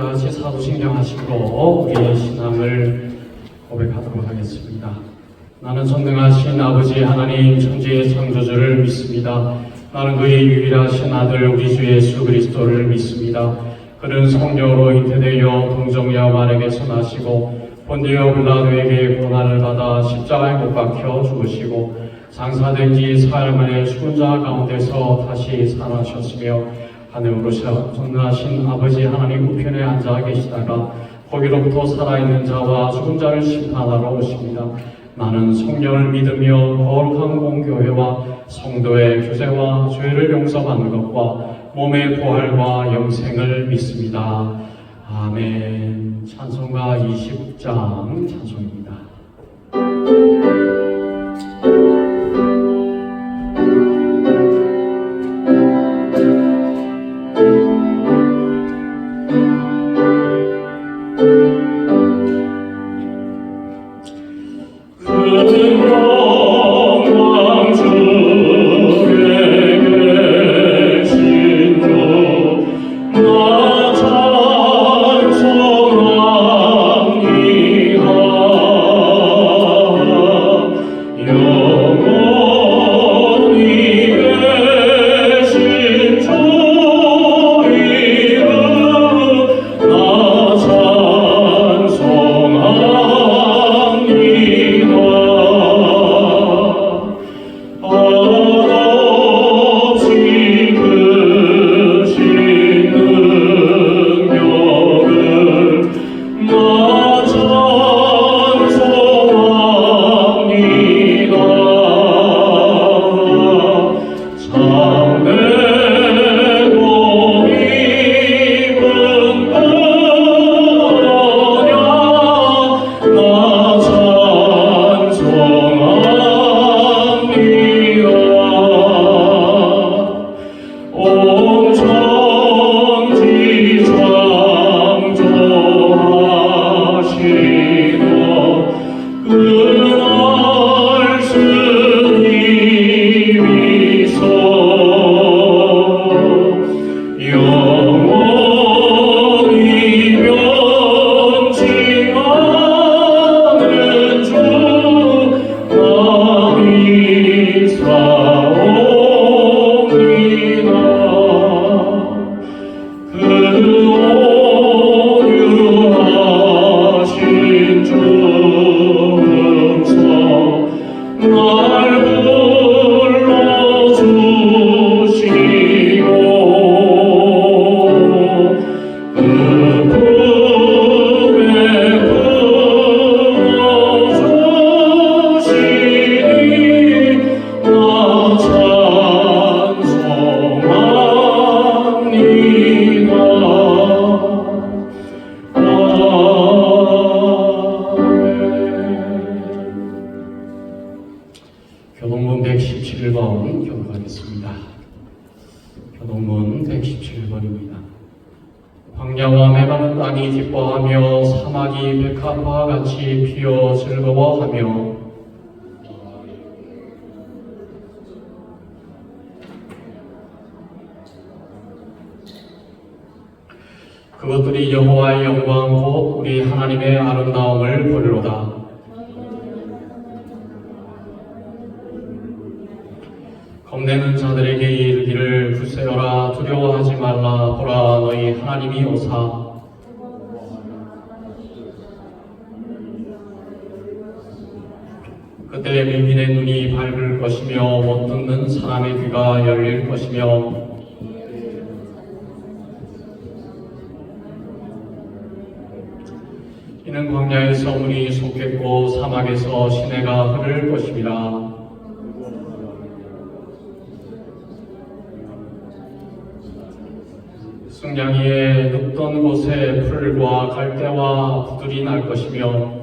다 같이 사도신경 하시고 우리의 신앙을 고백하도록 하겠습니다. 나는 전능하신 아버지 하나님 천지의 창조주를 믿습니다. 나는 그의 유일하신 아들 우리 주 예수 그리스도를 믿습니다. 그는 성령으로 잉태되어 동정녀 마리아에게서 나시고 본디오 빌라도에게 고난을 받아 십자가에 못 박혀 죽으시고 장사된 지 사흘 만에 죽은 자 가운데서 다시 살아나셨으며 하늘으로 전능하신 아버지 하나님 우편에 앉아 계시다가 거기로부터 살아있는 자와 죽은 자를 심판하러 오십니다. 나는 성령을 믿으며 거룩한 공교회와 성도의 교제와 죄를 용서받는 것과 몸의 부활과 영생을 믿습니다. 아멘. 찬송가 20장 찬송입니다. 교동문 117번 교독하겠습니다. 교동문 117번입니다. 광야와 메마른 땅이 기뻐하며 사막이 백합화와 같이 피어 즐거워하며 그것들이 여호와의 영광 곧 우리 하나님의 아름다움을 보리로다. 겁내는 자들에게 이르기를 굳세어라 두려워하지 말라 보라 너희 하나님이 오사. 그때 민민의 눈이 밝을 것이며 못 듣는 사람의 귀가 열릴 것이며 이는 광야에서 물이 솟겠고 사막에서 시내가 흐를 것이니라. 승냥이에 눕던 곳에 풀과 갈대와 부들이 날 것이며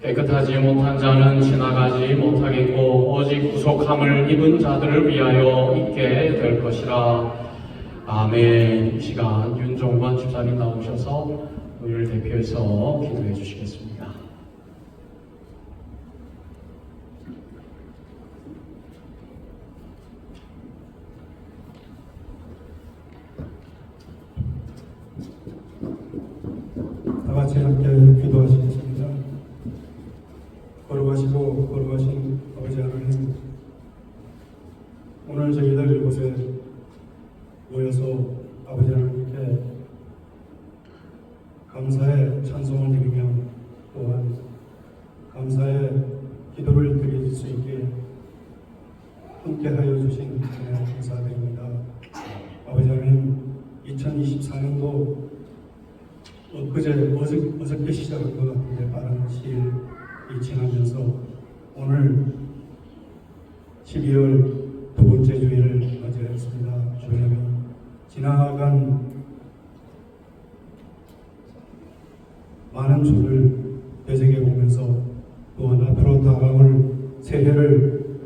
깨끗하지 못한 자는 지나가지 못하겠고 오직 구속함을 입은 자들을 위하여 있게 될 것이라. 아멘. 이 시간 윤종관 집사님 나오셔서 우리를 대표해서 기도해 주시겠습니다. 기도하시겠습니다. 거룩하시고 거룩하신 아버지 하나님, 오늘 저희들 이곳에 모여서 아버지 하나님께 감사의 찬송을 드리며 또한 감사의 기도를 드릴 수 있게 함께하여 주신 은혜 감사드립니다. 아버지 하나님, 2024년도 어저께 시작한 것 같은데 빠른 시일이 지나면서 오늘 12월 두 번째 주일을 맞이했습니다. 아버지 하나님, 지나간 많은 주를 되새겨 보면서 또한 앞으로 다가올 새해를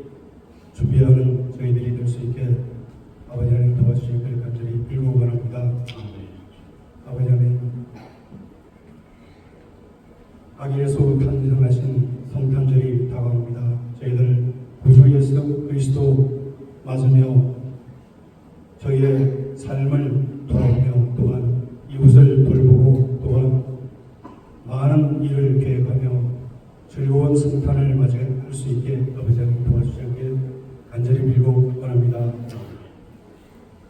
준비하는 저희들이 될 수 있게 아버지 하나님 도와주시길 간절히 빌고 원합니다. 아버지 하나님, 아기 예수 탄생하신 성탄절이 다가옵니다. 저희들 구주 예수 그리스도 맞으며 저희의 삶을 돌아보며 또한 이웃을 돌보고 또한 많은 일을 계획하며 즐거운 성탄을 맞이할 수 있게 아버지 하나님 도와주시길 간절히 빌고 원합니다.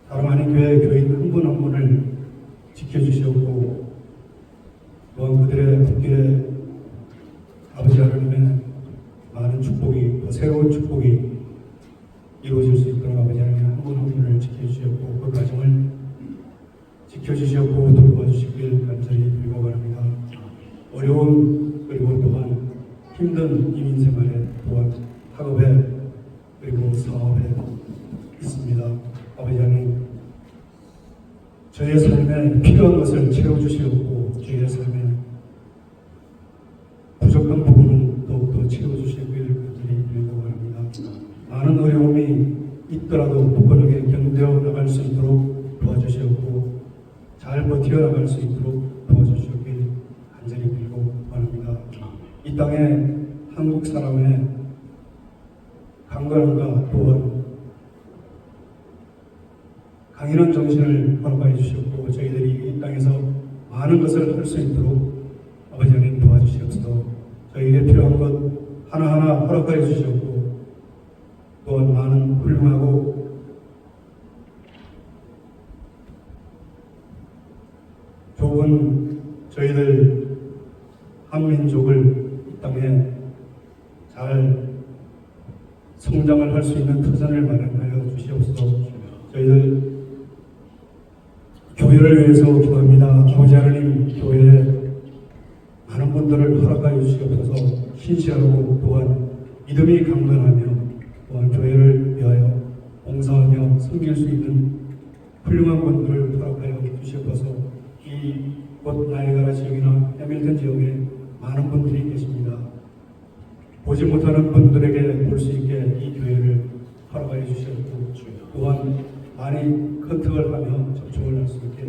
사랑하는 교인 한 분 한 분을 지켜주시옵고 또한 그들의 앞길에 아버지 하나님의 많은 축복이, 더 새로운 축복이 이루어질 수 있도록 아버지 하나님 한 분 한 분을 지켜주시옵고 그 가정을 지켜주시옵고 돌봐주시길 간절히 빌고 바랍니다. 어려운 그리고 또한 힘든 이민 생활에 또한 학업에 그리고 사업에 있습니다. 아버지 하나님, 저의 삶에 필요한 것을 채워주시옵고 저의 삶에 부족한 부분은 더욱더 채워주시길 간절히 빌고 바랍니다. 많은 어려움이 있더라도 굳건하게 견뎌 나갈 수 있도록 도와주시옵고 잘 버텨 나갈 수 있도록 도와주시길 간절히 빌고 바랍니다. 이 땅에 한국 사람의 강건함과 또한 강인한 정신을 허락하여 주시옵고 저희들이 이 땅에서 많은 것을 할 수 있도록 아버지 하나님 도와주시옵소서. 저희에게 필요한 것 하나하나 허락하여 주시옵고 또한 많은 훌륭하고 좋은 저희들 한민족을 이 땅에 잘 성장을 할 수 있는 터전을 마련하여 주시옵소서. 저희들 교회를 위해서 기도합니다. 아버지 하나님, 교회에 많은 분들을 허락하여 주시옵소서. 신실하고 또한 믿음이 강건하며 또한 교회를 위하여 봉사하며 섬길 수 있는 훌륭한 분들을 허락하여 주시옵소서. 이곳 나이아가라 지역이나 해밀턴 지역에 많은 분들이 계십니다. 보지 못하는 분들에게 볼 수 있게 이 교회를 허락하여 주시옵고 또한 많이 컨택을 하며 접촉을 할 수 있게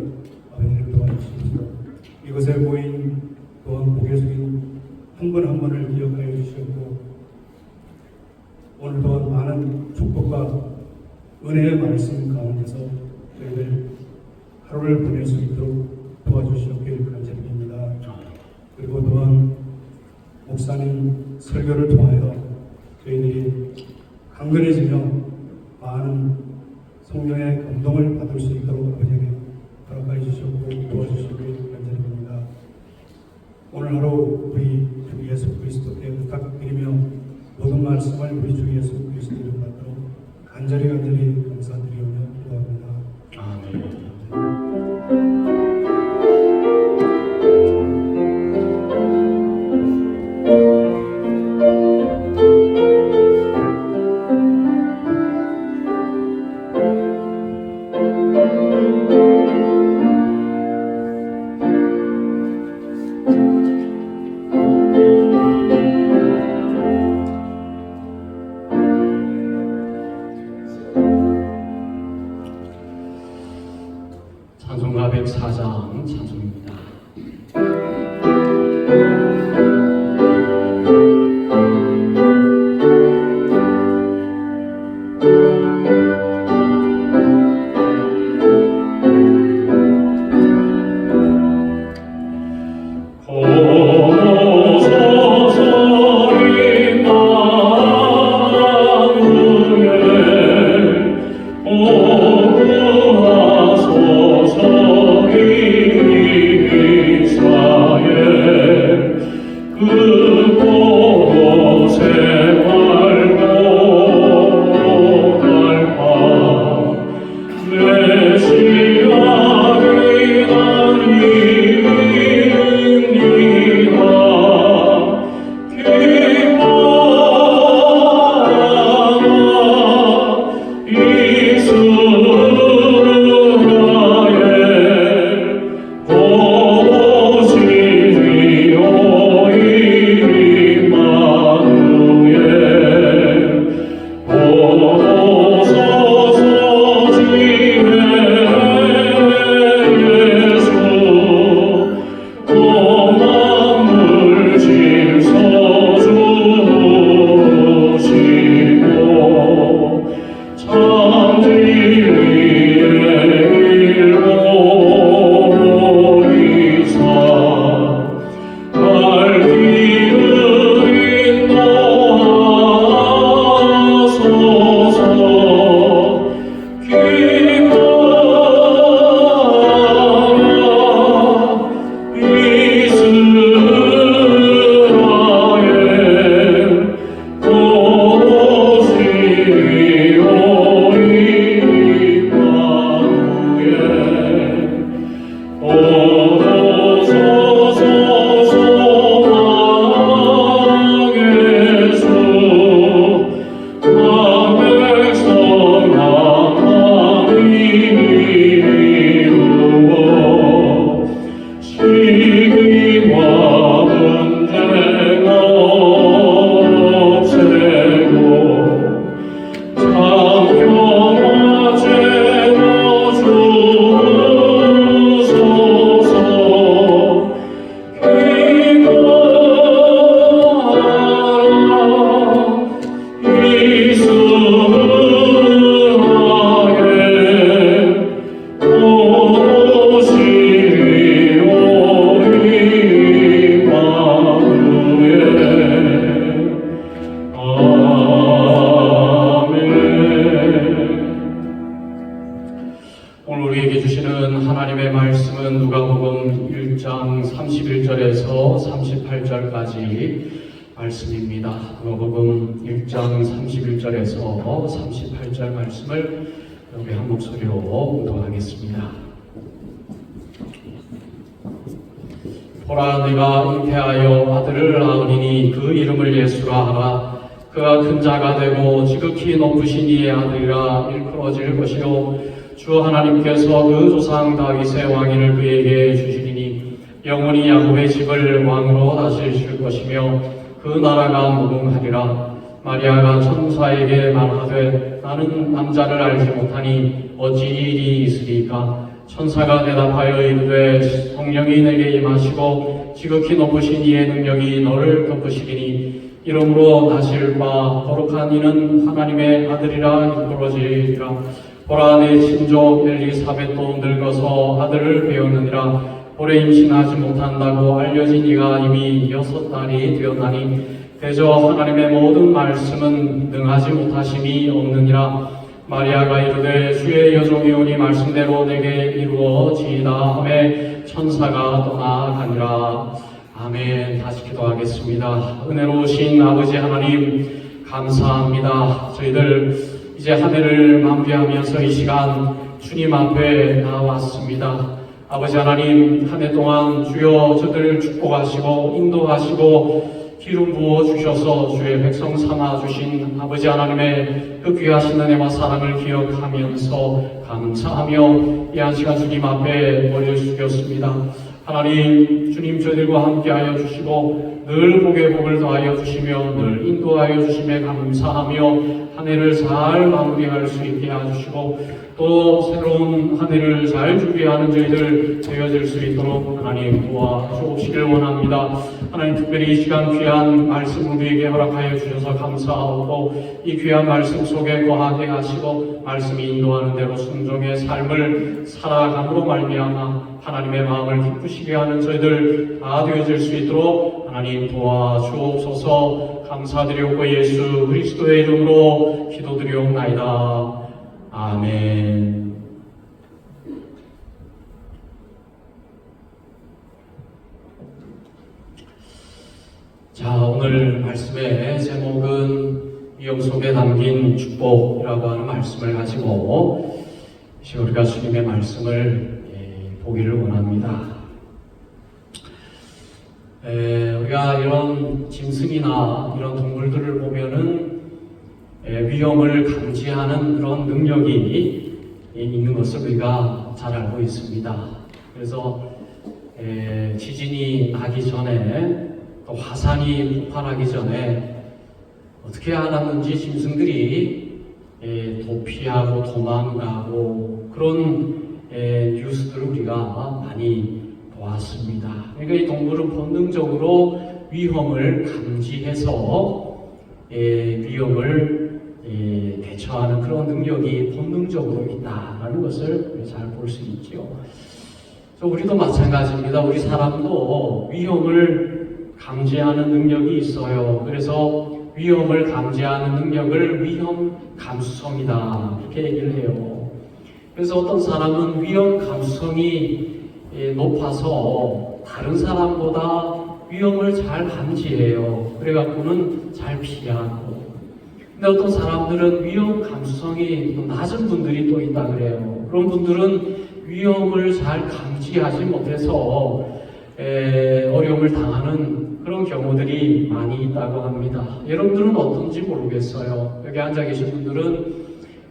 아버지를 도와주시옵소서. 이곳에 모인 또한 고개 숙인 한 분 한 분을 기억하여 주시옵고 오늘 또한 많은 축복과 은혜의 말씀 가운데서 저희들 하루를 보낼 수 있도록 도와주시옵길 간절합니다. 그리고 또한 목사님 설교를 통하여 저희들이 강건해지며 많은 성령의 감동을 받을 수 있도록 아버지에게 허락하여 주시옵고 도와주시길 간절합니다. 오늘 하루 우리 주 예수 그리스도께 부탁드리며 모든 말씀을 우리 주 예수 그리스도 이름 받도록 간절히 감사드리며 기도합니다. 아멘. 찬송가 104장 찬송입니다. 오 오늘 우리에게 주시는 하나님의 말씀은 누가복음 1장 31절에서 38절까지 말씀입니다. 누가복음 1장 31절에서 38절 말씀을 우리 한 목소리로 묵도하겠습니다. 보라, 내가 잉태하여 아들을 낳으리니 그 이름을 예수라 하라. 그가 큰 자가 되고 지극히 높으신 이의 아들이라 일컬어질 것이요 주 하나님께서 그 조상 다윗의 왕위를 그에게 주시리니 영원히 야곱의 집을 왕으로 다스리실 것이며 그 나라가 무궁하리라. 마리아가 천사에게 말하되 나는 남자를 알지 못하니 어찌 일이 있으리까? 천사가 대답하여 이르되 성령이 내게 임하시고 지극히 높으신 이의 능력이 너를 덮으시리니 이러므로 나실 바 거룩한 이는 하나님의 아들이라 일컬어지리라. 보라, 내 친족 엘리사벳도 늙어서 아들을 배우느니라. 오래 임신하지 못한다고 알려진 이가 이미 6달이 되었나니 대저 하나님의 모든 말씀은 능하지 못하심이 없느니라. 마리아가 이르되 주의 여종이 오니 말씀대로 내게 이루어지이다 하매 천사가 떠나가니라. 아멘. 다시 기도하겠습니다. 은혜로우신 아버지 하나님 감사합니다. 저희들 이제 한 해를 마무리하면서 이 시간 주님 앞에 나왔습니다. 아버지 하나님, 한 해 동안 주여 저들을 축복하시고 인도하시고 기름 부어 주셔서 주의 백성 삼아 주신 아버지 하나님의 그 귀하신 은혜와 사랑을 기억하면서 감사하며 이 한 시간 주님 앞에 머리를 숙였습니다. 하나님, 주님 저희들과 함께하여 주시고 늘 복에 복을 더하여 주시며 늘 인도하여 주심에 감사하며 한 해를 잘 마무리할 수 있게 해주시고 또 새로운 한 해를 잘 준비하는 저희들 되어질 수 있도록 하나님 도와주시기를 원합니다. 하나님, 특별히 이 시간 귀한 말씀 우리에게 허락하여 주셔서 감사하고 이 귀한 말씀 속에 거하게 하시고 말씀이 인도하는 대로 순종의 삶을 살아감으로 말미암아 하나님의 마음을 기쁘시게 하는 저희들 다 되어질 수 있도록 하나님 도와주옵소서. 감사드리옵고 예수 그리스도의 이름으로 기도드리옵나이다. 아멘. 자, 오늘 말씀의 제목은 위험 속에 담긴 축복이라고 하는 말씀을 가지고 우리가 주님의 말씀을 보기를 원합니다. 우리가 이런 짐승이나 이런 동물들을 보면은 위험을 감지하는 그런 능력이 있는 것을 우리가 잘 알고 있습니다. 그래서 지진이 나기 전에 또 화산이 폭발하기 전에 어떻게 알았는지 짐승들이 도피하고 도망가고 그런 뉴스들을 우리가 많이 보았습니다. 그러니까 이 동물은 본능적으로 위험을 감지해서 위험을 대처하는 그런 능력이 본능적으로 있다라는 것을 잘 볼 수 있죠. 우리도 마찬가지입니다. 우리 사람도 위험을 감지하는 능력이 있어요. 그래서 위험을 감지하는 능력을 위험 감수성이다 이렇게 얘기를 해요. 그래서 어떤 사람은 위험 감수성이 높아서 다른 사람보다 위험을 잘 감지해요. 그래갖고는 잘 피하고. 근데 어떤 사람들은 위험 감수성이 낮은 분들이 또 있다 그래요. 그런 분들은 위험을 잘 감지하지 못해서 어려움을 당하는 그런 경우들이 많이 있다고 합니다. 여러분들은 어떤지 모르겠어요. 여기 앉아 계신 분들은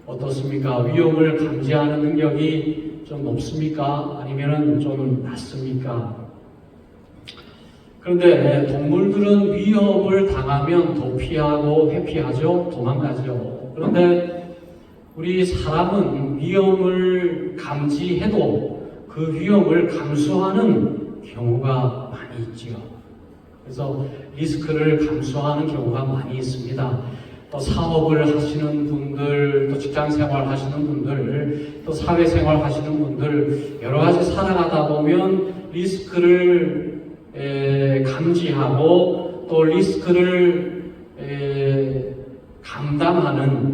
어떻습니까? 위험을 감지하는 능력이 좀 높습니까? 아니면 좀 낮습니까? 그런데 동물들은 위험을 당하면 도피하고 회피하죠. 도망가죠. 그런데 우리 사람은 위험을 감지해도 그 위험을 감수하는 경우가 많이 있지요. 그래서 리스크를 감수하는 경우가 많이 있습니다. 또 사업을 하시는 분들, 또 직장생활 하시는 분들, 또 사회생활 하시는 분들 여러 가지 살아가다 보면 리스크를 감지하고 또 리스크를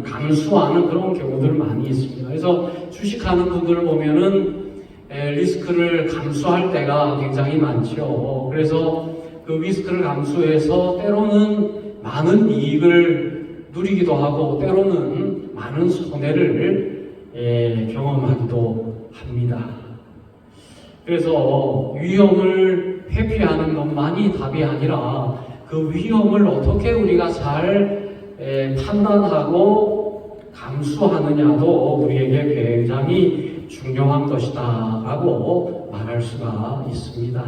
감수하는 그런 경우들 많이 있습니다. 그래서 주식하는 분들을 보면은 리스크를 감수할 때가 굉장히 많죠. 그래서 그 리스크를 감수해서 때로는 많은 이익을 누리기도 하고 때로는 많은 손해를 경험하기도 합니다. 그래서 위험을 회피하는 것만이 답이 아니라 그 위험을 어떻게 우리가 잘 판단하고 감수하느냐도 우리에게 굉장히 중요한 것이다 라고 말할 수가 있습니다.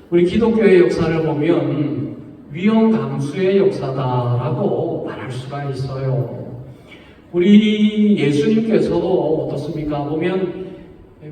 우리 기독교의 역사를 보면 위험 감수의 역사다라고 말할 수가 있어요. 우리 예수님께서도 어떻습니까? 보면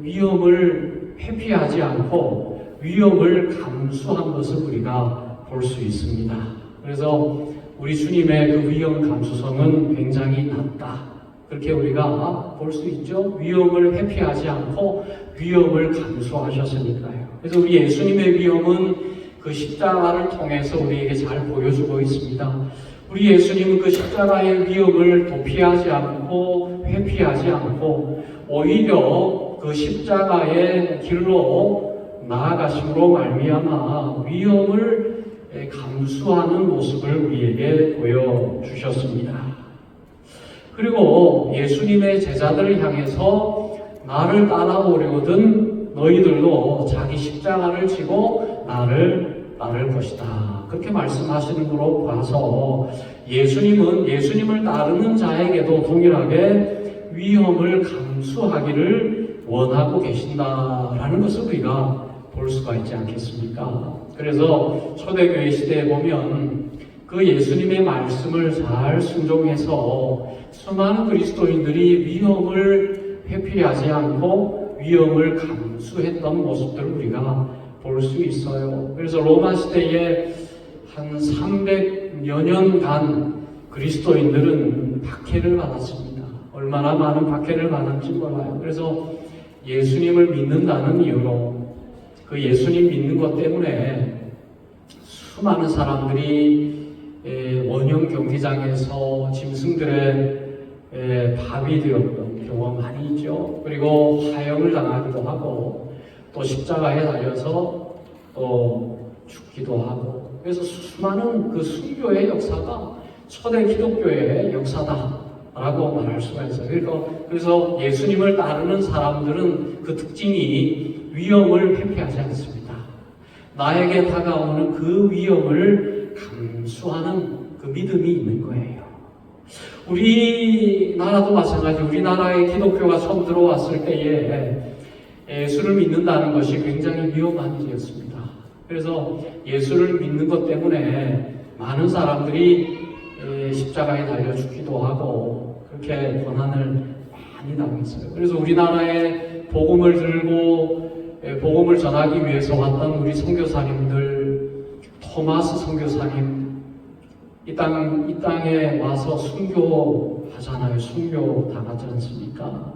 위험을 회피하지 않고 위험을 감수한 것을 우리가 볼 수 있습니다. 그래서 우리 주님의 그 위험 감수성은 굉장히 낮다. 그렇게 우리가 볼 수 있죠. 위험을 회피하지 않고 위험을 감수하셨으니까요. 그래서 우리 예수님의 위험은 그 십자가를 통해서 우리에게 잘 보여주고 있습니다. 우리 예수님은 그 십자가의 위험을 도피하지 않고 회피하지 않고 오히려 그 십자가의 길로 나아가심으로 말미암아 위험을 감수하는 모습을 우리에게 보여주셨습니다. 그리고 예수님의 제자들을 향해서 나를 따라오려거든 너희들도 자기 십자가를 지고 나를 따를 것이다. 그렇게 말씀하시는 거로 봐서 예수님을 따르는 자에게도 동일하게 위험을 감수하기를 원하고 계신다라는 것을 우리가 볼 수가 있지 않겠습니까? 그래서 초대교회 시대에 보면 그 예수님의 말씀을 잘 순종해서 수많은 그리스도인들이 위험을 회피하지 않고 위험을 감수했던 모습들을 우리가 볼 수 있어요. 그래서 로마 시대에 한 300여 년간 그리스도인들은 박해를 받았습니다. 얼마나 많은 박해를 받았는지 몰라요. 그래서 예수님을 믿는다는 이유로 그 예수님 믿는 것 때문에 수많은 사람들이 원형 경기장에서 짐승들의 밥이 되었던 경험 많이 있죠. 그리고 화형을 당하기도 하고 또 십자가에 달려서 또 죽기도 하고, 그래서 수많은 그 순교의 역사가 초대 기독교의 역사다라고 말할 수가 있어요. 그래서 예수님을 따르는 사람들은 그 특징이 위험을 회피하지 않습니다. 나에게 다가오는 그 위험을 감수하는 그 믿음이 있는 거예요. 우리나라도 마찬가지. 우리나라의 기독교가 처음 들어왔을 때에 예수를 믿는다는 것이 굉장히 위험한 일이었습니다. 그래서 예수를 믿는 것 때문에 많은 사람들이 십자가에 달려 죽기도 하고 그렇게 고난을 많이 당했어요. 그래서 우리나라에 복음을 들고 복음을 전하기 위해서 왔던 우리 선교사님들, 토마스 선교사님, 이 땅에 와서 순교하잖아요. 순교 당하지 않습니까?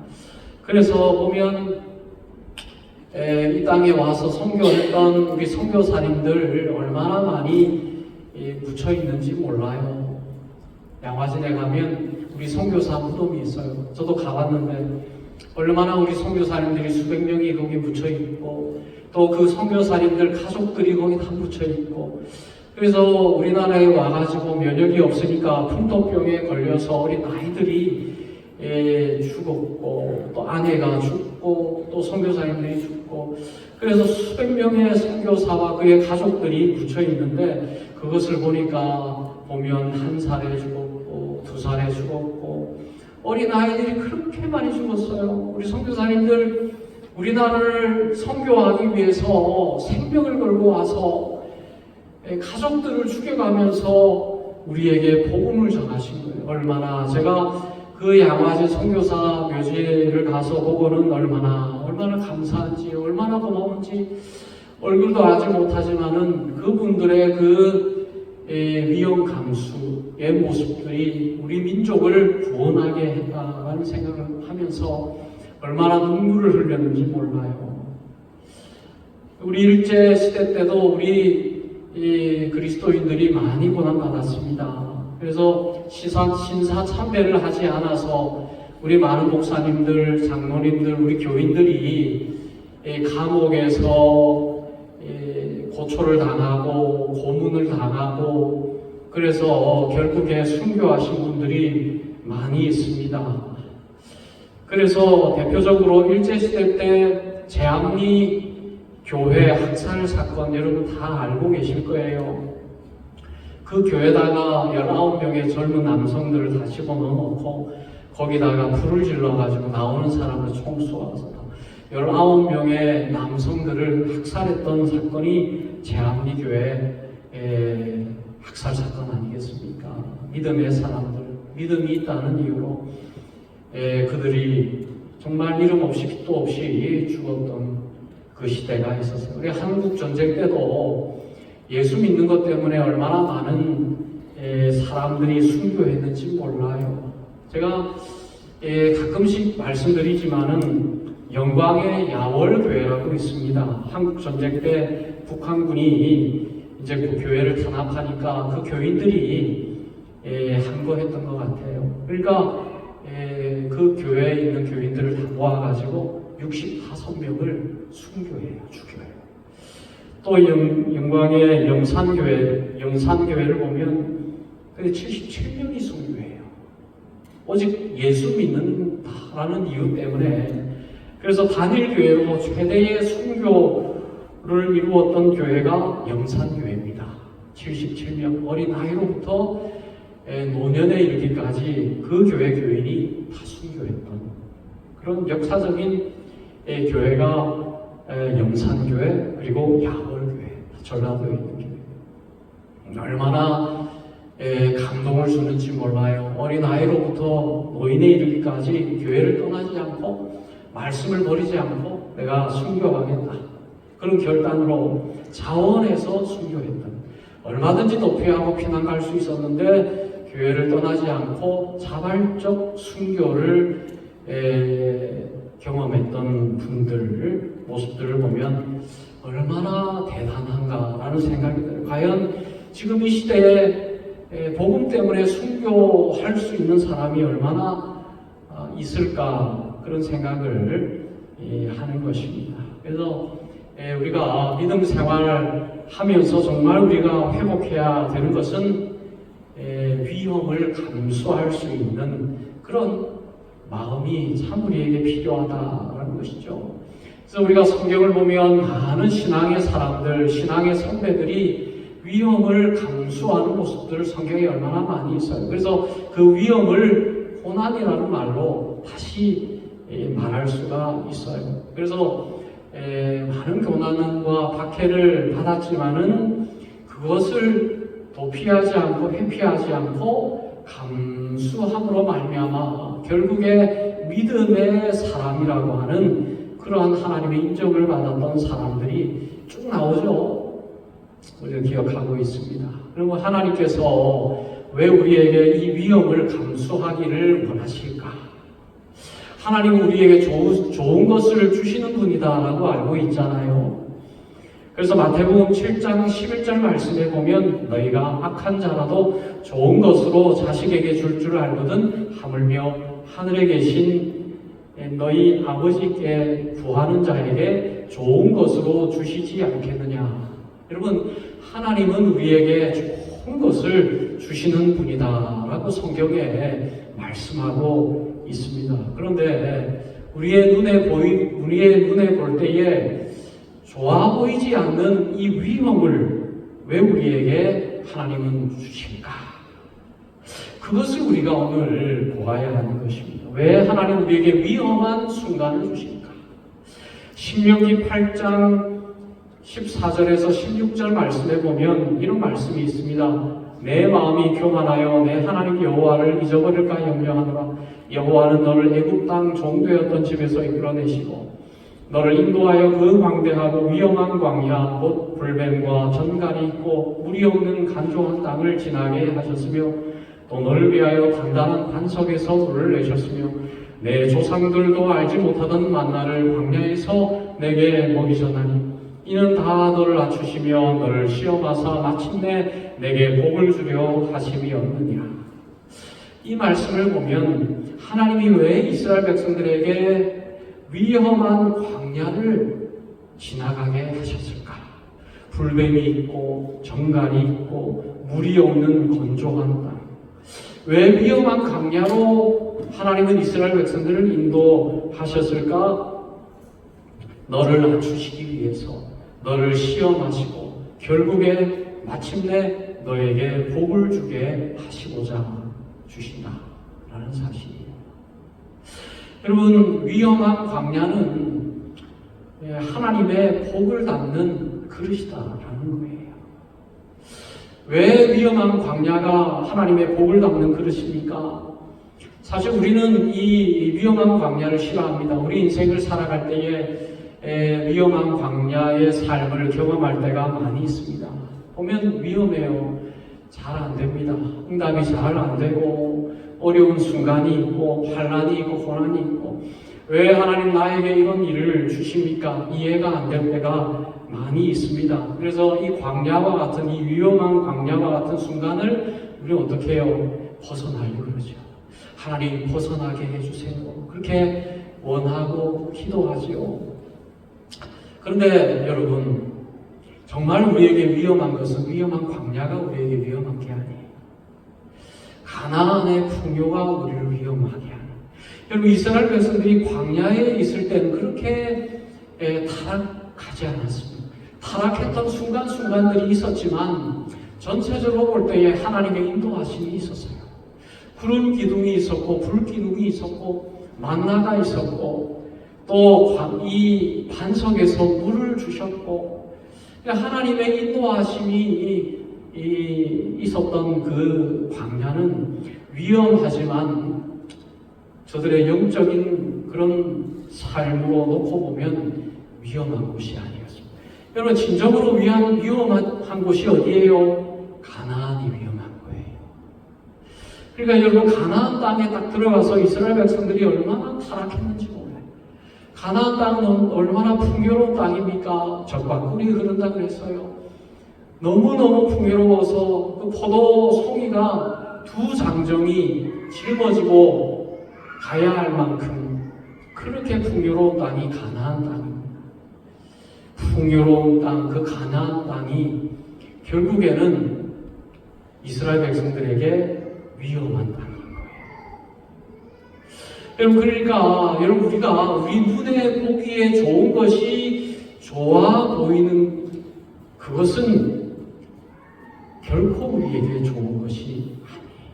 그래서 보면 이 땅에 와서 선교했던 우리 선교사님들 얼마나 많이 묻혀 있는지 몰라요. 양화진에 가면 우리 선교사 무덤이 있어요. 저도 가봤는데 얼마나 우리 선교사님들이 수백 명이 거기 묻혀 있고 또 그 선교사님들 가족들이 거기 다 묻혀 있고, 그래서 우리나라에 와가지고 면역이 없으니까 풍토병에 걸려서 어린 아이들이 죽었고 또 아내가 죽고 또 선교사님들이 죽고, 그래서 수백 명의 선교사와 그의 가족들이 묻혀 있는데 그것을 보면 1살에 죽었고 2살에 죽었고 어린 아이들이 그렇게 많이 죽었어요. 우리 선교사님들 우리나라를 선교하기 위해서 생명을 걸고 와서 가족들을 죽여가면서 우리에게 복음을 전하신 거예요. 얼마나 제가 그 양화진 선교사 묘지를 가서 보고는 얼마나 감사한지, 얼마나 고마운지, 얼굴도 알지 못하지만은 그분들의 그 위험 감수의 모습들이 우리 민족을 구원하게 했다라는 생각을 하면서 얼마나 눈물을 흘렸는지 몰라요. 우리 일제 시대 때도 우리 그리스도인들이 많이 고난받았습니다. 그래서 신사참배를 하지 않아서 우리 많은 목사님들, 장로님들, 우리 교인들이 감옥에서 고초를 당하고 고문을 당하고 그래서 결국에 순교하신 분들이 많이 있습니다. 그래서 대표적으로 일제시대 때 제암리 교회 학살 사건 여러분 다 알고 계실 거예요. 그 교회다가 19명의 젊은 남성들을 다 집어넣어놓고 거기다가 불을 질러가지고 나오는 사람을 총 쏘아서 19명의 남성들을 학살했던 사건이 제암리 교회 학살 사건 아니겠습니까? 믿음의 사람들, 믿음이 있다는 이유로 그들이 정말 이름 없이 빛도 없이 죽었던 그 시대가 있었어요. 우리 한국 전쟁 때도 예수 믿는 것 때문에 얼마나 많은 사람들이 순교했는지 몰라요. 제가 가끔씩 말씀드리지만은 영광의 야월교회라고 있습니다. 한국 전쟁 때 북한군이 이제 그 교회를 탄압하니까 그 교인들이 항거했던 것 같아요. 그러니까 그 교회에 있는 교인들을 다 모아가지고 65명을 순교해요, 죽여요. 또 영광의 영산교회를 보면 77명이 순교해요. 오직 예수 믿는다라는 이유 때문에. 그래서 단일교회로 최대의 순교를 이루었던 교회가 영산교회입니다. 77명 어린 나이로부터 노년에 이르기까지 그 교회 교인이 다 순교했던 그런 역사적인 교회가 영산교회 그리고 야월교회 전라도에 있는 교회. 얼마나 감동을 주는지 몰라요. 어린 아이로부터 노인에 이르기까지 교회를 떠나지 않고 말씀을 버리지 않고 내가 순교하겠다 그런 결단으로 자원해서 순교했던, 얼마든지 도피하고 피난 갈 수 있었는데 교회를 떠나지 않고 자발적 순교를 경험했던 분들 모습들을 보면 얼마나 대단한가라는 생각이 들어요. 과연 지금 이 시대에 복음 때문에 순교할 수 있는 사람이 얼마나 있을까 그런 생각을 하는 것입니다. 그래서 우리가 믿음 생활을 하면서 정말 우리가 회복해야 되는 것은 위험을 감수할 수 있는 그런 마음이 참 우리에게 필요하다는 것이죠. 그래서 우리가 성경을 보면 많은 신앙의 사람들, 신앙의 선배들이 위험을 감수하는 모습들을 성경에 얼마나 많이 있어요. 그래서 그 위험을 고난이라는 말로 다시 말할 수가 있어요. 그래서 많은 고난과 박해를 받았지만은 그것을 도피하지 않고 회피하지 않고 감수함으로 말미암아 결국에 믿음의 사람이라고 하는 그러한 하나님의 인정을 받았던 사람들이 쭉 나오죠. 우리가 기억하고 있습니다. 그리고 하나님께서 왜 우리에게 이 위험을 감수하기를 원하실까? 하나님은 우리에게 좋은 것을 주시는 분이다라고 알고 있잖아요. 그래서 마태복음 7장 11절 말씀에 보면 너희가 악한 자라도 좋은 것으로 자식에게 줄 줄 알거든 하물며 하늘에 계신 너희 아버지께 구하는 자에게 좋은 것으로 주시지 않겠느냐. 여러분, 하나님은 우리에게 좋은 것을 주시는 분이다라고 성경에 말씀하고 있습니다. 그런데 우리의 눈에 볼 때에 좋아 보이지 않는 이 위험을 왜 우리에게 하나님은 주실까? 그것을 우리가 오늘 보아야 하는 것입니다. 왜 하나님 우리에게 위험한 순간을 주실까? 신명기 8장 14절에서 16절 말씀에 보면 이런 말씀이 있습니다. 내 마음이 교만하여 내 하나님 여호와를 잊어버릴까 염려하노라. 여호와는 너를 애굽 땅 종되었던 집에서 이끌어내시고 너를 인도하여 그 광대하고 위험한 광야 곧 불뱀과 전갈이 있고 물이 없는 간조한 땅을 지나게 하셨으며 또 너를 위하여 단단한 반석에서 물을 내셨으며 내 조상들도 알지 못하던 만나를 광야에서 내게 먹이셨나니 이는 다 너를 낮추시며 너를 시험하사 마침내 내게 복을 주려 하심이었느니라. 이 말씀을 보면 하나님이 왜 이스라엘 백성들에게 위험한 광야를 지나가게 하셨을까? 불뱀이 있고 정갈이 있고 물이 없는 건조한 땅. 왜 위험한 광야로 하나님은 이스라엘 백성들을 인도하셨을까? 너를 낮추시기 위해서, 너를 시험하시고 결국에 마침내 너에게 복을 주게 하시고자 주신다라는 사실이에요. 여러분, 위험한 광야는 하나님의 복을 담는 그릇이다라는 거예요. 왜 위험한 광야가 하나님의 복을 담는 그릇입니까? 사실 우리는 이 위험한 광야를 싫어합니다. 우리 인생을 살아갈 때에 위험한 광야의 삶을 경험할 때가 많이 있습니다. 보면 위험해요. 잘 안 됩니다. 응답이 잘 안 되고 어려운 순간이 있고 환난이 있고 고난이 있고 왜 하나님 나에게 이런 일을 주십니까? 이해가 안 될 때가 많이 있습니다. 그래서 이 광야와 같은 이 위험한 광야와 같은 순간을 우리는 어떻게 해요? 벗어나려고 그러죠. 하나님 벗어나게 해주세요. 그렇게 원하고 기도하지요. 그런데 여러분, 정말 우리에게 위험한 것은 위험한 광야가 우리에게 위험한 게 아니에요. 가나안의 풍요가 우리를 위험하게 하는. 여러분, 이스라엘 백성들이 광야에 있을 때는 그렇게 타락하지 않았습니다. 타락했던 순간순간들이 있었지만 전체적으로 볼 때에 하나님의 인도하심이 있었어요. 구름 기둥이 있었고 불 기둥이 있었고 만나가 있었고 또 이 반석에서 물을 주셨고 하나님의 인도하심이 있었던 그 광야는 위험하지만 저들의 영적인 그런 삶으로 놓고 보면 위험한 곳이 아니었습니다. 여러분, 진정으로 위험한 곳이 어디예요? 가나안이 위험한 거예요. 그러니까 여러분, 가나안 땅에 딱 들어가서 이스라엘 백성들이 얼마나 타락했는지 몰라요. 가나안 땅은 얼마나 풍요로운 땅입니까? 젖과 꿀이 흐른다 그랬어요. 너무너무 풍요로워서 그 포도 송이가 두 장정이 짊어지고 가야 할 만큼 그렇게 풍요로운 땅이 가나안 땅입니다. 풍요로운 땅, 그 가나안 땅이 결국에는 이스라엘 백성들에게 위험한 땅인 거예요. 여러분, 그러니까 우리가 우리 눈에 보기에 좋은 것이 좋아 보이는 그것은 결코 우리에게 좋은 것이 아니에요.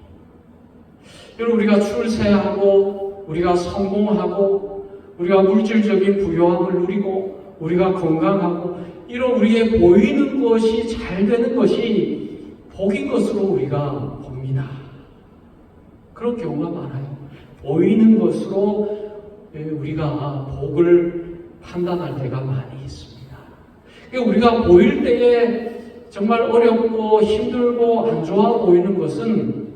여러분, 우리가 출세하고 우리가 성공하고 우리가 물질적인 부유함을 누리고 우리가 건강하고 이런 우리의 보이는 것이 잘 되는 것이 복인 것으로 우리가 봅니다. 그런 경우가 많아요. 보이는 것으로 우리가 복을 판단할 때가 많이 있습니다. 우리가 보일 때에 정말 어렵고 힘들고 안 좋아 보이는 것은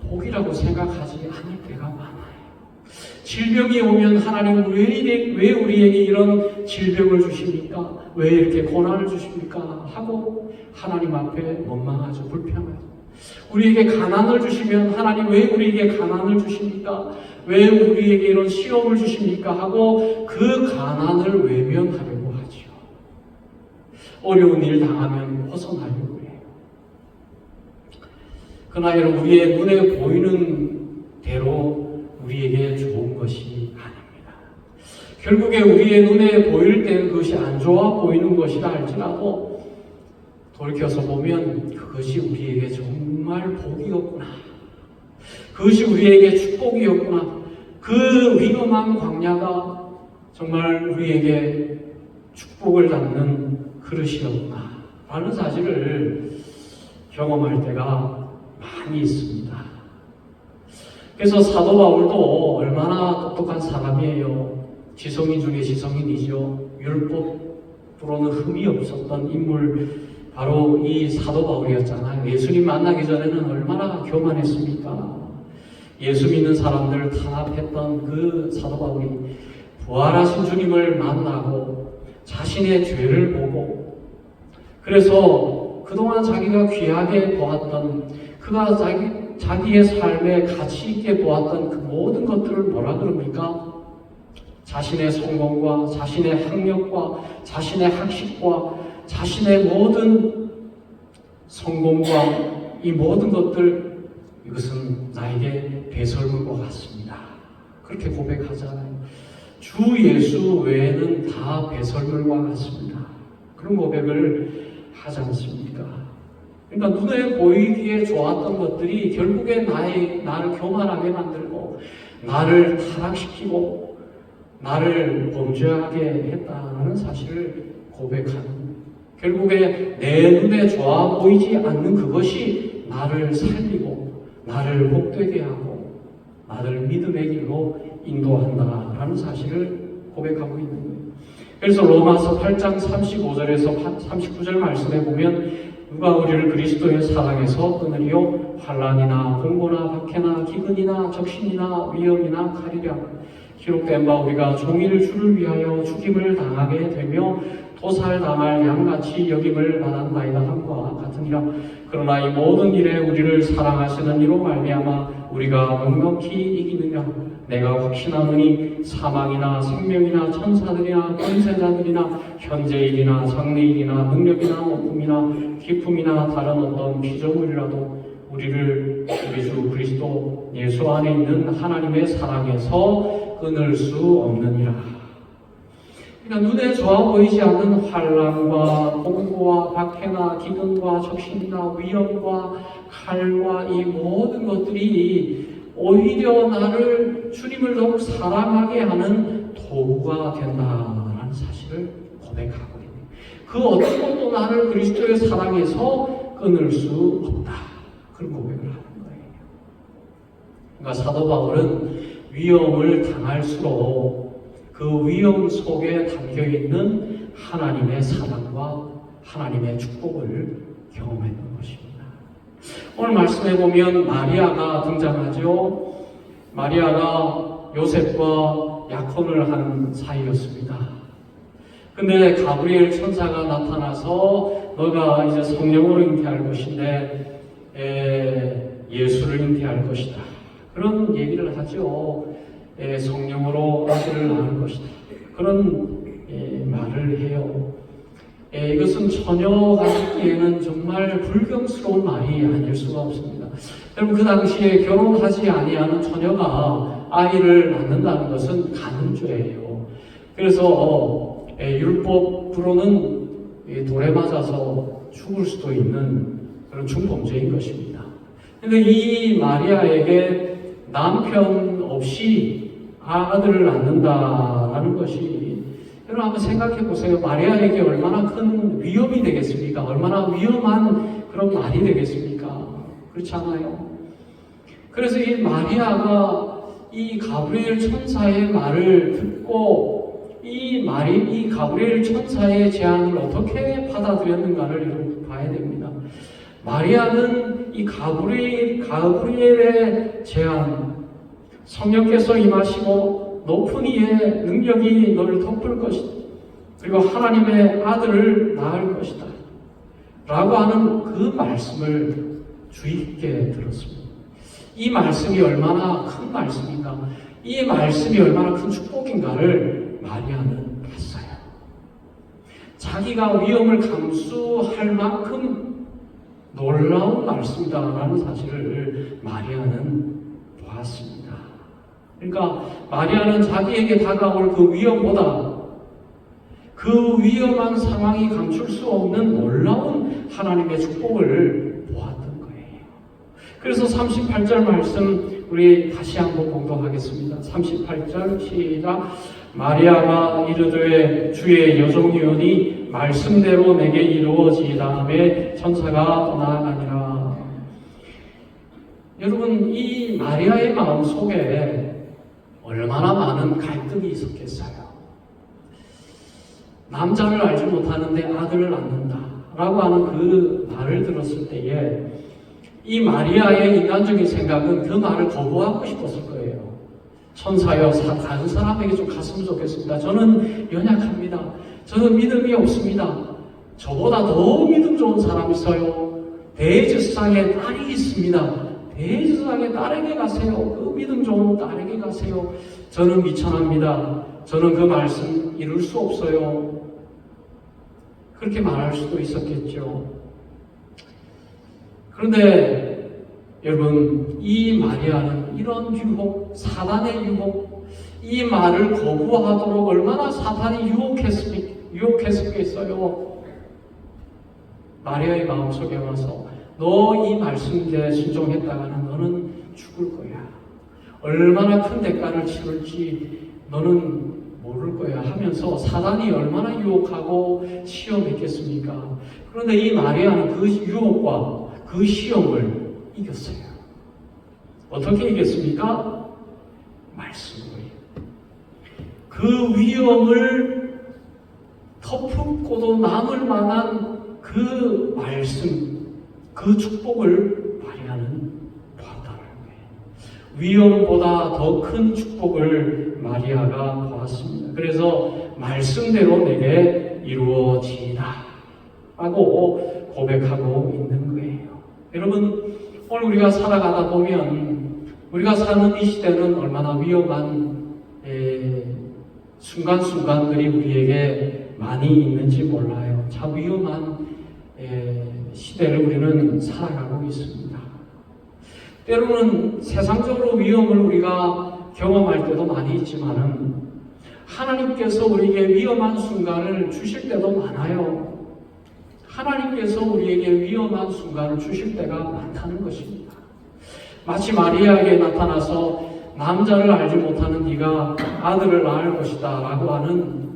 복이라고 생각하지 않을 때가 많아요. 질병이 오면 하나님 왜 우리에게 이런 질병을 주십니까? 왜 이렇게 고난을 주십니까? 하고 하나님 앞에 원망하죠. 불평하죠. 우리에게 가난을 주시면 하나님 왜 우리에게 가난을 주십니까? 왜 우리에게 이런 시험을 주십니까? 하고 그 가난을 외면하려고 하죠. 어려운 일 당하면 벗어나려고 해요. 그러나 여러분, 우리의 눈에 보이는 대로 우리에게 좋은 것이 아닙니다. 결국에 우리의 눈에 보일 때는 그것이 안 좋아 보이는 것이라 할지라도 돌이켜서 보면 그것이 우리에게 정말 복이었구나. 그것이 우리에게 축복이었구나. 그 위험한 광야가 정말 우리에게 축복을 담는 그릇이었구나 라는 사실을 경험할 때가 많이 있습니다. 그래서 사도 바울도 얼마나 똑똑한 사람이에요. 지성인 중에 지성인이죠. 율법으로는 흠이 없었던 인물, 바로 이 사도 바울이었잖아요. 예수님 만나기 전에는 얼마나 교만했습니까? 예수 믿는 사람들을 탄압했던 그 사도 바울이 부활하신 주님을 만나고 자신의 죄를 보고 그래서 그동안 자기가 귀하게 보았던, 그가 자기의 삶에 가치 있게 보았던 그 모든 것들을 뭐라 그럽니까? 자신의 성공과 자신의 학력과 자신의 학식과 자신의 모든 성공과 이 모든 것들, 이것은 나에게 배설물과 같습니다. 그렇게 고백하잖아요. 주 예수 외에는 다 배설물과 같습니다. 그런 고백을 하지 않습니까? 그러니까 눈에 보이기에 좋았던 것들이 결국에 나를 교만하게 만들고 나를 타락시키고 나를 범죄하게 했다는 사실을 고백하는, 결국에 내 눈에 좋아 보이지 않는 그것이 나를 살리고 나를 복되게 하고 나를 믿음의 길로 인도한다라는 사실을 고백하고 있는 거예요. 그래서 로마서 8장 35절에서 39절 말씀에 보면 누가 우리를 그리스도의 사랑에서 끊으리요? 환난이나 공고나 박해나 기근이나 적신이나 위험이나 칼이랴. 기록된 바 우리가 종일 주를 위하여 죽임을 당하게 되며 도살당할 양같이 여김을 받았나이다 함과 같으니라. 그러나 이 모든 일에 우리를 사랑하시는 이로 말미암아 우리가 넉넉히 이기느냐. 내가 확신하노니 사망이나 생명이나 천사들이나 권세자들이나 현재일이나 장래일이나 능력이나 높음이나 기품이나 다른 어떤 피조물이라도 우리를 우리 주 그리스도 예수 안에 있는 하나님의 사랑에서 끊을 수 없느니라. 그러니까 눈에 좋아 보이지 않는 환난과 공고와 박해나 기근과 적신이나 위험과 칼과 이 모든 것들이 오히려 나를 주님을 더욱 사랑하게 하는 도구가 된다는 사실을 고백하고 있는, 그 어떤 것도 나를 그리스도의 사랑에서 끊을 수 없다, 그런 고백을 하는 거예요. 그러니까 사도 바울은 위험을 당할수록 그 위험 속에 담겨있는 하나님의 사랑과 하나님의 축복을 경험했던 것입니다. 오늘 말씀에 보면 마리아가 등장하죠. 마리아가 요셉과 약혼을 한 사이였습니다. 근데 가브리엘 천사가 나타나서 너가 이제 성령으로 잉태할 것인데 예수를 잉태할 것이다, 그런 얘기를 하죠. 성령으로 아들을 낳을 것이다, 그런 말을 해요. 이것은 처녀가 듣기에는 정말 불경스러운 말이 아닐 수가 없습니다. 여러분, 그 당시에 결혼하지 아니하는 처녀가 아이를 낳는다는 것은 간음죄예요. 그래서 율법으로는 돌에 맞아서 죽을 수도 있는 그런 중범죄인 것입니다. 그런데 이 마리아에게 남편 없이 아들을 낳는다라는 것이, 여러분 한번 생각해 보세요. 마리아에게 얼마나 큰 위험이 되겠습니까? 얼마나 위험한 그런 말이 되겠습니까? 그렇지 않아요? 그래서 이 마리아가 이 가브리엘 천사의 말을 듣고 이 가브리엘 천사의 제안을 어떻게 받아들였는가를 여러분 봐야 됩니다. 마리아는 이 가브리엘의 제안, 성령께서 임하시고 높은 이의 능력이 너를 덮을 것이다, 그리고 하나님의 아들을 낳을 것이다 라고 하는 그 말씀을 주의 깊게 들었습니다. 이 말씀이 얼마나 큰 말씀인가, 이 말씀이 얼마나 큰 축복인가를 마리아는 봤어요. 자기가 위험을 감수할 만큼 놀라운 말씀이다라는 사실을 마리아는 보았습니다. 그러니까 마리아는 자기에게 다가올 그 위험보다 그 위험한 상황이 감출 수 없는 놀라운 하나님의 축복을 보았던 거예요. 그래서 38절 말씀 우리 다시 한번 공독하겠습니다. 38절 시작. 마리아가 이르되 주의 여종이오니 말씀대로 내게 이루어지다음에 천사가 떠나가니라. 여러분, 이 마리아의 마음 속에 얼마나 많은 갈등이 있었겠어요. 남자를 알지 못하는데 아들을 낳는다 라고 하는 그 말을 들었을 때에 이 마리아의 인간적인 생각은 그 말을 거부하고 싶었을 거예요. 천사여, 다른 사람에게 좀 갔으면 좋겠습니다. 저는 연약합니다. 저는 믿음이 없습니다. 저보다 더 믿음 좋은 사람이 있어요. 대제사장의 딸이 있습니다. 대제사장의 딸에게 가세요. 그 믿음 좋은 딸에게 가세요. 저는 미천합니다. 저는 그 말씀 이룰 수 없어요. 그렇게 말할 수도 있었겠죠. 그런데 여러분, 이 마리아는 이런 유혹, 사단의 유혹, 이 말을 거부하도록 얼마나 사탄이 유혹했겠어요. 마리아의 마음속에 와서 너 이 말씀에 순종했다가는 너는 죽을 거야. 얼마나 큰 대가를 치를지 너는 모를 거야 하면서 사단이 얼마나 유혹하고 시험했겠습니까? 그런데 이 마리아는 그 유혹과 그 시험을 이겼어요. 어떻게 이겼습니까? 말씀으로. 그 위험을 덮고도 남을 만한 그 말씀, 그 축복을 마리아는 보았다는 거예요. 위험보다 더 큰 축복을 마리아가 보았습니다. 그래서 말씀대로 내게 이루어지이다 라고 고백하고 있는 거예요. 여러분, 오늘 우리가 살아가다 보면 우리가 사는 이 시대는 얼마나 위험한 순간순간들이 우리에게 많이 있는지 몰라요. 참 위험한 시대를 우리는 살아가고 있습니다. 때로는 세상적으로 위험을 우리가 경험할 때도 많이 있지만은 하나님께서 우리에게 위험한 순간을 주실 때도 많아요. 하나님께서 우리에게 위험한 순간을 주실 때가 많다는 것입니다. 마치 마리아에게 나타나서 남자를 알지 못하는 네가 아들을 낳을 것이다 라고 하는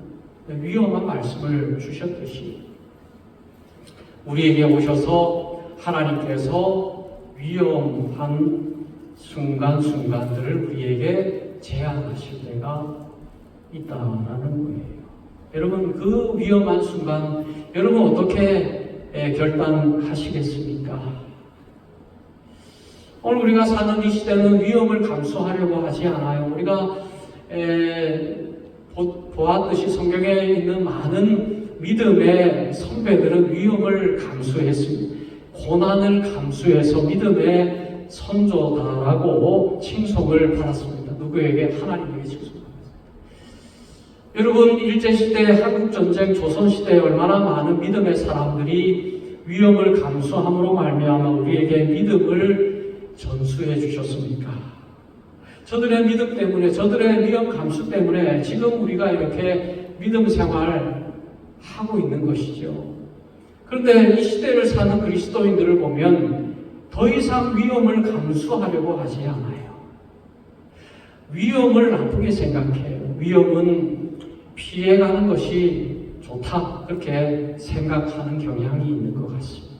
위험한 말씀을 주셨듯이 우리에게 오셔서 하나님께서 위험한 순간순간들을 우리에게 제안하실 때가 있다라는 거예요. 여러분, 그 위험한 순간 여러분 어떻게 결단하시겠습니까? 오늘 우리가 사는 이 시대는 위험을 감수하려고 하지 않아요. 우리가 보았듯이 성경에 있는 많은 믿음의 선배들은 위험을 감수했습니다. 고난을 감수해서 믿음의 선조다라고 칭송을 받았습니다. 누구에게? 하나님에게 칭송을 받았습니다. 여러분, 일제시대, 한국전쟁, 조선시대에 얼마나 많은 믿음의 사람들이 위험을 감수함으로 말미암아 우리에게 믿음을 전수해 주셨습니까? 저들의 믿음 때문에, 저들의 위험 감수 때문에 지금 우리가 이렇게 믿음 생활 하고 있는 것이죠. 그런데 이 시대를 사는 그리스도인들을 보면 더 이상 위험을 감수하려고 하지 않아요. 위험을 나쁘게 생각해요. 위험은 피해가는 것이 좋다, 그렇게 생각하는 경향이 있는 것 같습니다.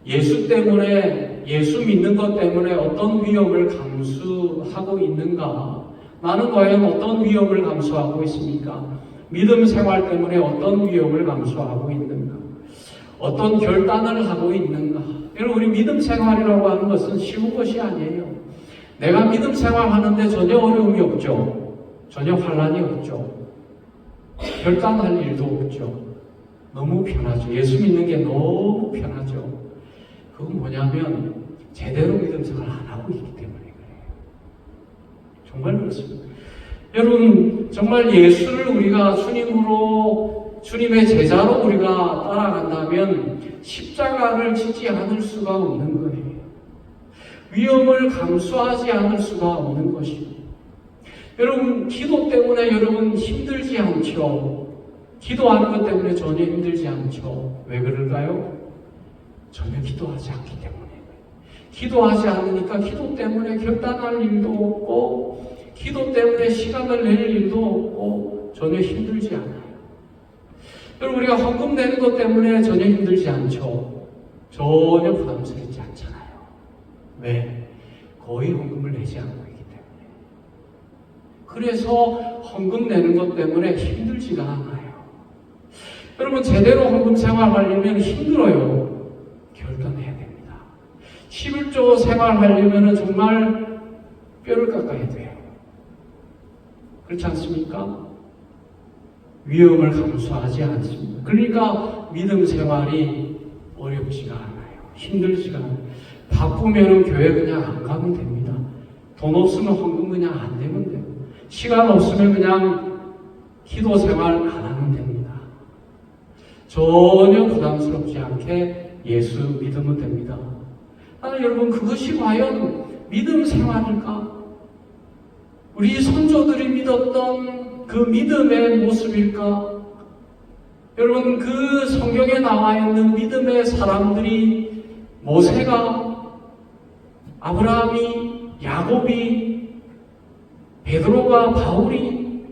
예수 때문에, 예수 믿는 것 때문에 어떤 위험을 감수하고 있는가? 나는 과연 어떤 위험을 감수하고 있습니까? 믿음 생활 때문에 어떤 위험을 감수하고 있는가? 어떤 결단을 하고 있는가? 여러분, 우리 믿음 생활이라고 하는 것은 쉬운 것이 아니에요. 내가 믿음 생활하는데 전혀 어려움이 없죠. 전혀 환란이 없죠. 결단할 일도 없죠. 너무 편하죠. 예수 믿는 게 너무 편하죠. 그건 뭐냐면 제대로 믿음 생활을 안 하고 있기 때문에 그래요. 정말 그렇습니다. 여러분, 정말 예수를 우리가 주님으로, 주님의 제자로 우리가 따라간다면 십자가를 지지 않을 수가 없는 거예요. 위험을 감수하지 않을 수가 없는 것입니다. 여러분, 기도 때문에 여러분 힘들지 않죠? 기도하는 것 때문에 전혀 힘들지 않죠? 왜 그럴까요? 전혀 기도하지 않기 때문에. 기도하지 않으니까 기도 때문에 결단할 일도 없고, 기도 때문에 시간을 낼 일도 없고, 전혀 힘들지 않아요. 여러분, 우리가 헌금 내는 것 때문에 전혀 힘들지 않죠? 전혀 부담스럽지 않잖아요. 왜? 거의 헌금을 내지 않고 있기 때문에. 그래서 헌금 내는 것 때문에 힘들지가 않아요. 여러분, 제대로 헌금 생활하려면 힘들어요. 결단해야 됩니다. 11조 생활하려면 정말 뼈를 깎아야 돼요. 그렇지 않습니까? 위험을 감수하지 않습니다. 그러니까 믿음 생활이 어렵지가 않아요. 힘들지가 않아요. 바쁘면 교회 그냥 안 가면 됩니다. 돈 없으면 헌금 그냥 안 되면 돼요. 시간 없으면 그냥 기도 생활 안 하면 됩니다. 전혀 부담스럽지 않게 예수 믿으면 됩니다. 여러분, 그것이 과연 믿음 생활일까? 우리 선조들이 믿었던 그 믿음의 모습일까? 여러분, 그 성경에 나와 있는 믿음의 사람들이 모세가, 아브라함이, 야곱이, 베드로가, 바울이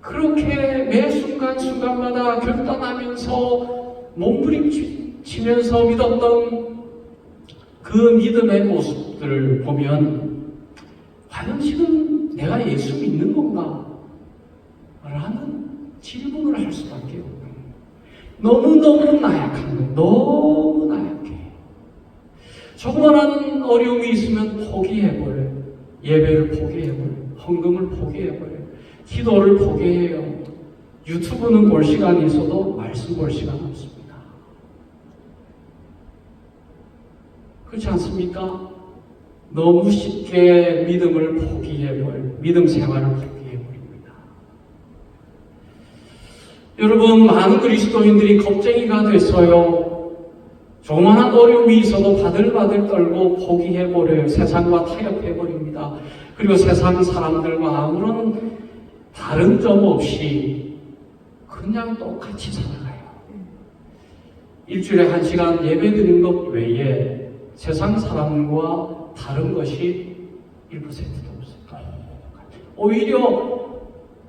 그렇게 매 순간순간마다 결단하면서 몸부림치면서 믿었던 그 믿음의 모습들을 보면 과연 지금 내가 예수 믿는 건가? 라는 질문을 할 수밖에 없어요. 너무너무 나약한 거예요. 너무 나약해. 조그마한 어려움이 있으면 포기해버려요. 예배를 포기해버려요. 헌금을 포기해버려요. 기도를 포기해요. 유튜브는 볼 시간이 있어도 말씀 볼 시간 없습니다. 그렇지 않습니까? 너무 쉽게 믿음을 포기해버려요. 믿음 생활을 포기해버립니다. 여러분, 많은 그리스도인들이 겁쟁이가 됐어요. 조그마한 어려움이 있어도 바들바들 떨고 포기해버려요. 세상과 타협해버립니다. 그리고 세상 사람들과 아무런 다른 점 없이 그냥 똑같이 살아가요. 일주일에 1시간 예배 드리는 것 외에 세상 사람과 다른 것이 1%도 없어요. 오히려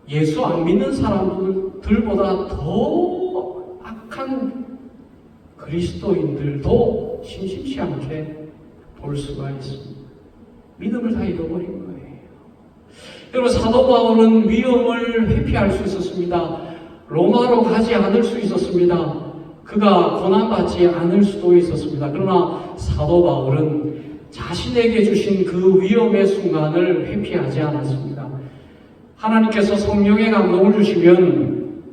예수 안 믿는 사람들보다 더 악한 그리스도인들도 심심치 않게 볼 수가 있습니다. 믿음을 다 잃어버린 거예요. 여러분, 사도 바울은 위험을 회피할 수 있었습니다. 로마로 가지 않을 수 있었습니다. 그가 고난받지 않을 수도 있었습니다. 그러나 사도 바울은 자신에게 주신 그 위험의 순간을 회피하지 않았습니다. 하나님께서 성령의 감동을 주시면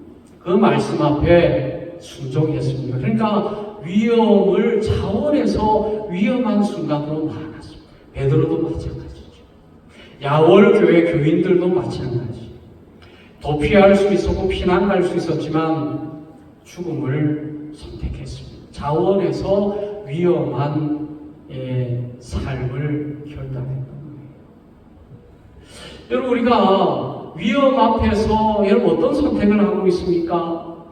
그 말씀 앞에 순종했습니다. 그러니까 위험을 자원해서 위험한 순간으로 나아갔습니다. 베드로도 마찬가지죠. 야월교회 교인들도 마찬가지. 도피할 수 있었고 피난 갈 수 있었지만 죽음을 선택했습니다. 자원해서 위험한 삶을 결단했던 거예요. 여러분, 우리가 위험 앞에서 여러분 어떤 선택을 하고 있습니까?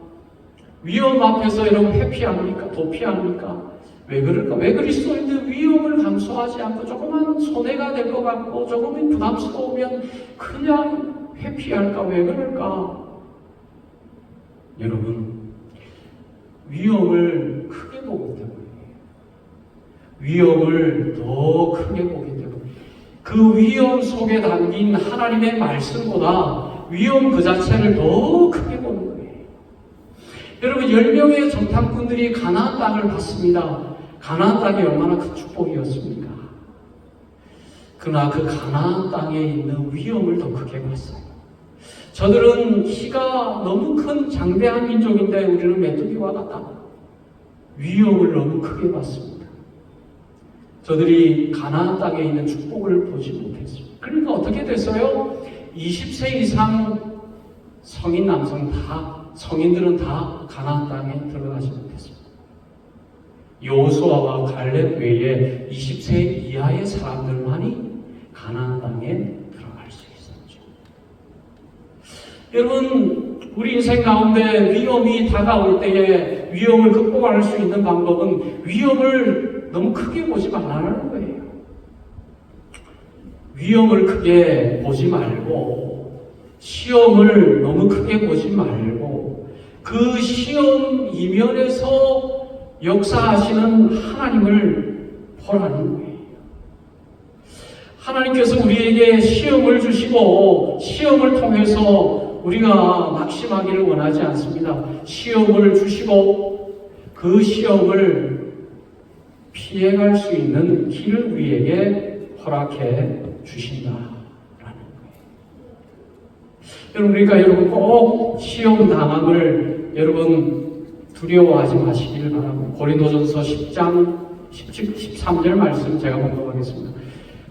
위험 앞에서 여러분 회피합니까? 도피합니까? 왜 그럴까? 왜 그리스도인들 위험을 감수하지 않고 조금만 손해가 될 것 같고 조금만 부담스러우면 그냥 회피할까? 왜 그럴까? 여러분, 위험을 크게 보기 때문이에요. 위험을 더 크게 보기 때문에 그 위험 속에 담긴 하나님의 말씀보다 위험 그 자체를 더 크게 보는 거예요. 여러분, 10명의 정탐꾼들이 가나안 땅을 봤습니다. 가나안 땅이 얼마나 큰 축복이었습니까? 그러나 그 가나안 땅에 있는 위험을 더 크게 봤어요. 저들은 키가 너무 큰 장대한 민족인데 우리는 메뚜기와 같다. 위험을 너무 크게 봤습니다. 저들이 가나안 땅에 있는 축복을 보지 못했습니다. 그러니까 어떻게 됐어요? 20세 이상 성인 남성 성인들은 다 가나안 땅에 들어가지 못했습니다. 여호수아와 갈렙 외에 20세 이하의 사람들만이 가나안 땅에 들어갈 수 있었죠. 여러분, 우리 인생 가운데 위험이 다가올 때에 위험을 극복할 수 있는 방법은 위험을 너무 크게 보지 말라는 거예요. 위험을 크게 보지 말고 시험을 너무 크게 보지 말고 그 시험 이면에서 역사하시는 하나님을 보라는 거예요. 하나님께서 우리에게 시험을 주시고 시험을 통해서 우리가 낙심하기를 원하지 않습니다. 시험을 주시고 그 시험을 피해갈 수 있는 길을 우리에게 허락해 주신다라는 거예요. 여러분, 그러니까 여러분 꼭 시험 당함을 여러분 두려워하지 마시길 바랍니다. 고린도전서 10장 13절 말씀 제가 공부하겠습니다.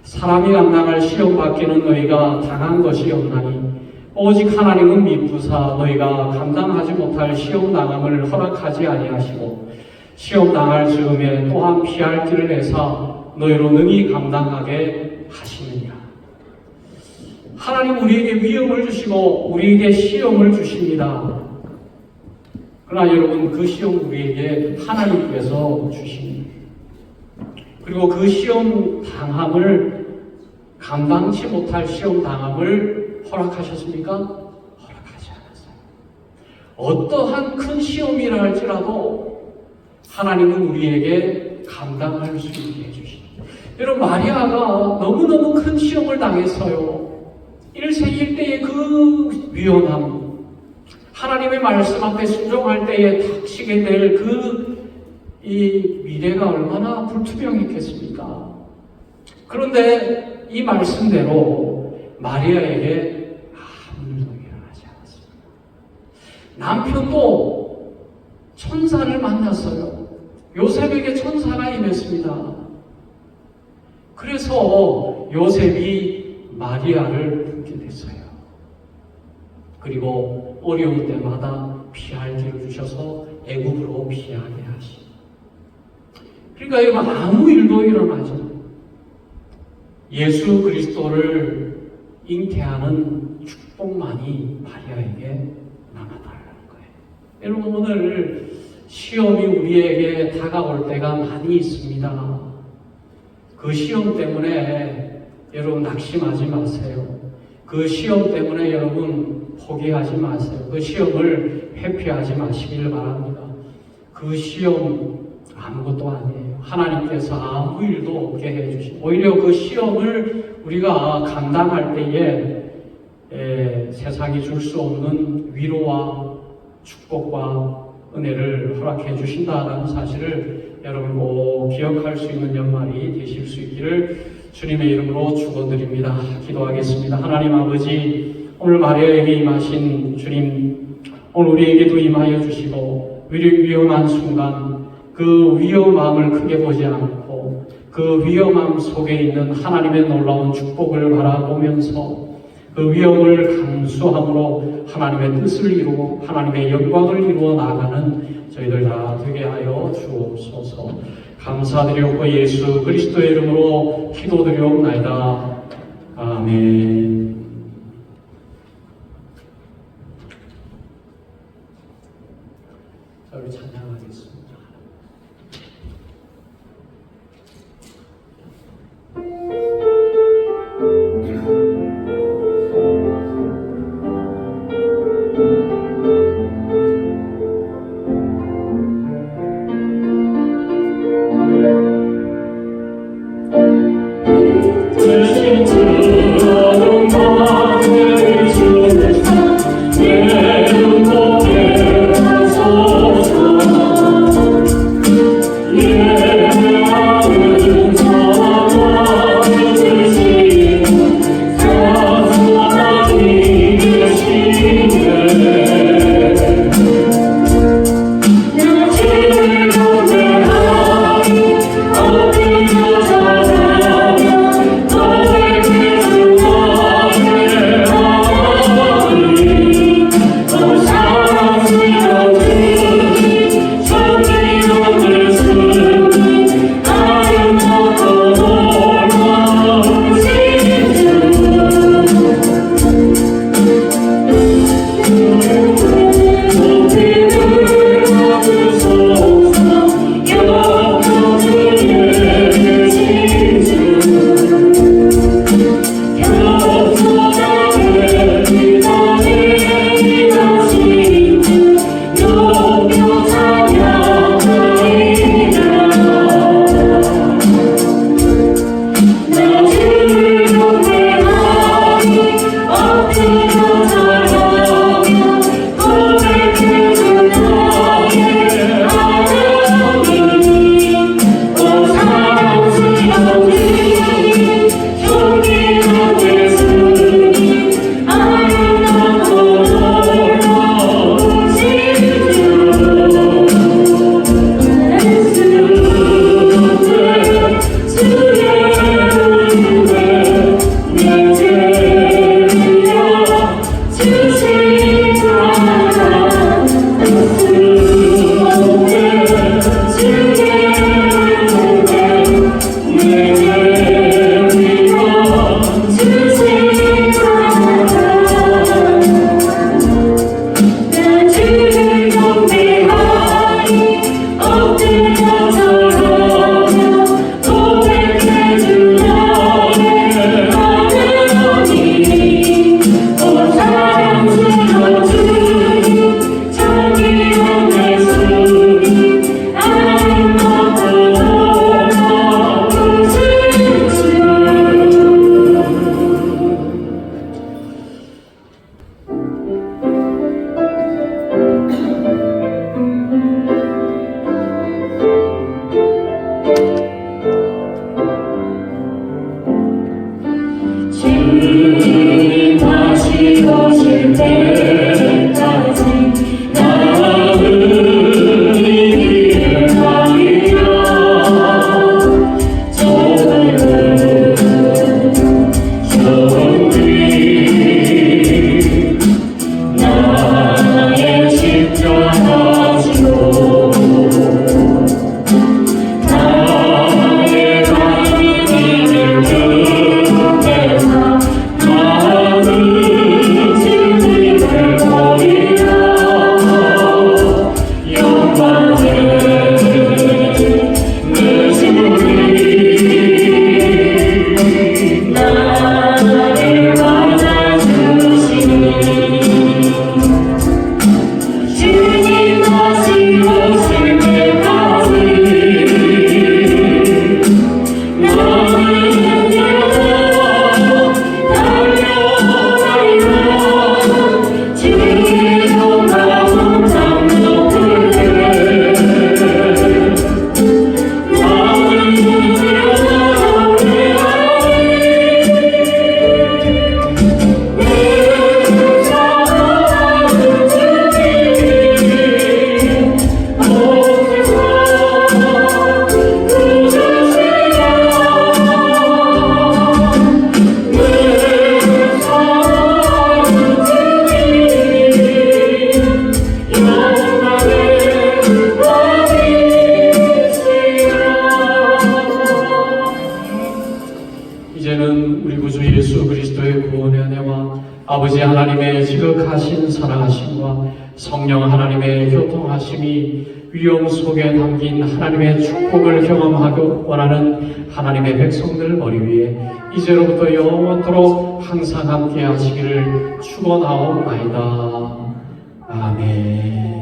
사람이 감당할 시험 밖에는 너희가 당한 것이 없나니 오직 하나님은 미쁘사 너희가 감당하지 못할 시험 당함을 허락하지 아니하시고 시험 당할 즈음에 또한 피할 길을 내사 너희로 능히 감당하게 하시느니라. 하나님 우리에게 위험을 주시고 우리에게 시험을 주십니다. 그러나 여러분 그 시험 우리에게 하나님께서 주십니다. 그리고 그 시험 당함을 감당치 못할 시험 당함을 허락하셨습니까? 허락하지 않았어요. 어떠한 큰 시험이라 할지라도 하나님은 우리에게 감당할 수 있게 해주십니다. 여러분 마리아가 너무너무 큰 시험을 당했어요. 1세 1대의 그 위험함, 하나님의 말씀 앞에 순종할 때에 닥치게 될 이 미래가 얼마나 불투명했겠습니까? 그런데 이 말씀대로 마리아에게 아무 일도 일어나지 않았습니다. 남편도 천사를 만났어요. 요셉에게 천사가 임했습니다. 그래서 요셉이 마리아를 품게 됐어요. 그리고 어려운 때마다 피할 길을 주셔서 애굽으로 피하게 하시고, 그러니까 여러분 아무 일도 일어나지 않아요. 예수 그리스도를 잉태하는 축복만이 마리아에게 남아달라는 거예요. 여러분 오늘 시험이 우리에게 다가올 때가 많이 있습니다. 그 시험 때문에 여러분 낙심하지 마세요. 그 시험 때문에 여러분 포기하지 마세요. 그 시험을 회피하지 마시길 바랍니다. 그 시험 아무것도 아니에요. 하나님께서 아무 일도 없게 해주시고 오히려 그 시험을 우리가 감당할 때에 세상이 줄 수 없는 위로와 축복과 은혜를 허락해 주신다는 사실을 여러분 꼭 기억할 수 있는 연말이 되실 수 있기를 주님의 이름으로 축원드립니다. 기도하겠습니다. 하나님 아버지, 오늘 마리아에게 임하신 주님, 오늘 우리에게도 임하여 주시고 위험한 순간 그 위험함을 크게 보지 않고 그 위험함 속에 있는 하나님의 놀라운 축복을 바라보면서 그 위험을 감수함으로 하나님의 뜻을 이루고 하나님의 영광을 이루어 나가는 저희들 다 되게 하여 주옵소서. 감사드리옵고 예수 그리스도의 이름으로 기도드리옵나이다. 아멘. 자, 우리 찬양하겠습니다. 내 눈동에 서서 이제는 우리 구주 예수 그리스도의 구원의 은혜와 아버지 하나님의 지극하신 사랑하심과 성령 하나님의 교통하심이 위험 속에 담긴 하나님의 축복을 경험하고 원하는 하나님의 백성들 머리 위에 이제로부터 영원토록 항상 함께 하시기를 축원하옵나이다. 아멘.